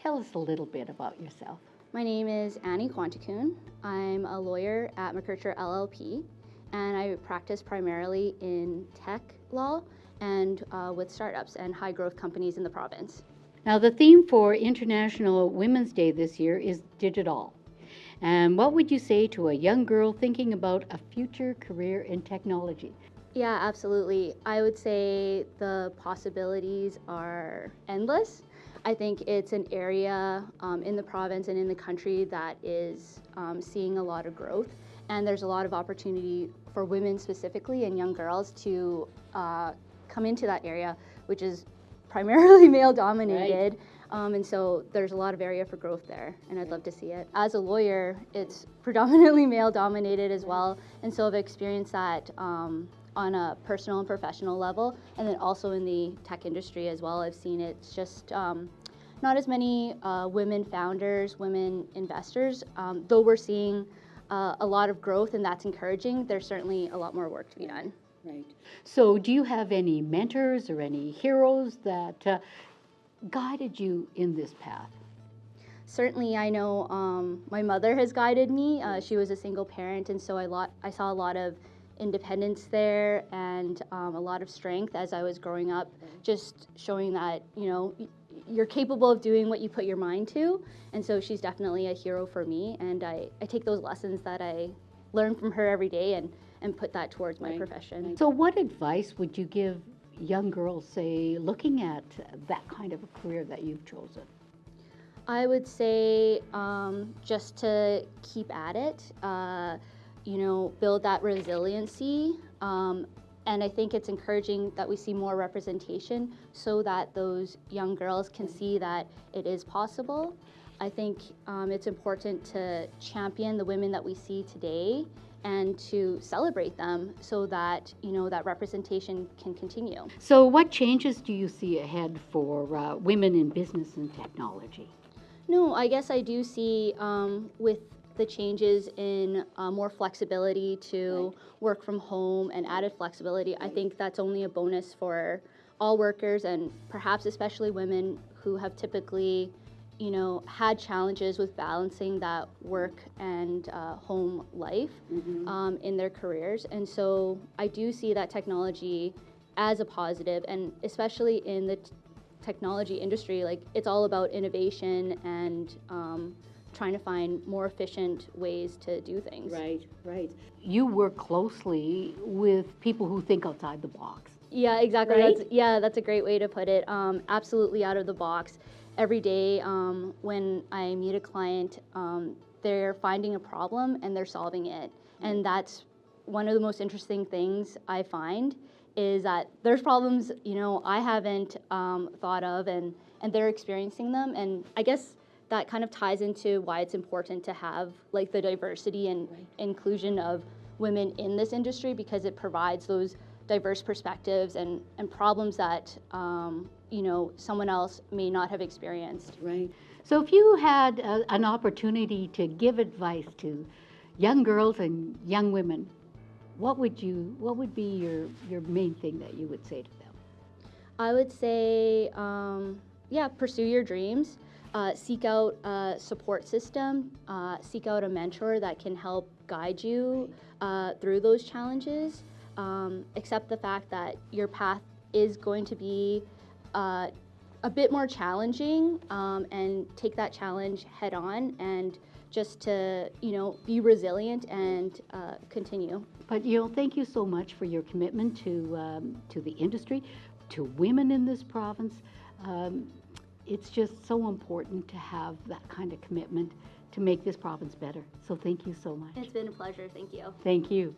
Tell us a little bit about yourself. My name is Quangtakoune. I'm a lawyer at McKercher LLP, and I practice primarily in tech law and with startups and high growth companies in the province. Now, the theme for International Women's Day this year is digital. And what would you say to a young girl thinking about a future career in technology? Yeah, absolutely. I would say the possibilities are endless. I think it's an area in the province and in the country that is seeing a lot of growth, and there's a lot of opportunity for women specifically and young girls to come into that area, which is primarily male dominated. Right. And so there's a lot of area for growth there, and I'd love to see it. As a lawyer, it's predominantly male dominated as well, and so I've experienced that on a personal and professional level, and then also in the tech industry as well. I've seen it's just not as many women founders, women investors, though we're seeing a lot of growth, and that's encouraging. There's certainly a lot more work to be done. Right. So do you have any mentors or any heroes that guided you in this path? Certainly, I know my mother has guided me. She was a single parent, and so I saw a lot of independence there and a lot of strength as I was growing up, just showing that, you're capable of doing what you put your mind to. And so she's definitely a hero for me, and I take those lessons that I learn from her every day and put that towards my profession. So what advice would you give young girls, say, looking at that kind of a career that you've chosen? I would say just to keep at it, build that resiliency. And I think it's encouraging that we see more representation so that those young girls can see that it is possible. I think it's important to champion the women that we see today and to celebrate them so that, that representation can continue. So what changes do you see ahead for women in business and technology? No, I guess I do see with the changes in more flexibility to work from home and added flexibility, I think that's only a bonus for all workers, and perhaps especially women who have typically, had challenges with balancing that work and home life in their careers. And so I do see that technology as a positive, and especially in the technology industry, like it's all about innovation and trying to find more efficient ways to do things. Right. You work closely with people who think outside the box. Yeah, exactly. Right? That's a great way to put it. Absolutely out of the box. Every day when I meet a client, they're finding a problem and they're solving it. And that's one of the most interesting things I find, is that there's problems, I haven't thought of, and they're experiencing them. And I guess that kind of ties into why it's important to have like the diversity and inclusion of women in this industry, because it provides those diverse perspectives and problems that someone else may not have experienced. Right. So if you had an opportunity to give advice to young girls and young women, what would be your main thing that you would say to them? I would say, pursue your dreams. Seek out a support system, seek out a mentor that can help guide you through those challenges. Accept the fact that your path is going to be a bit more challenging, and take that challenge head on, and just to, be resilient and continue. But, thank you so much for your commitment to the industry, to women in this province. It's just so important to have that kind of commitment to make this province better. So thank you so much. It's been a pleasure. Thank you. Thank you.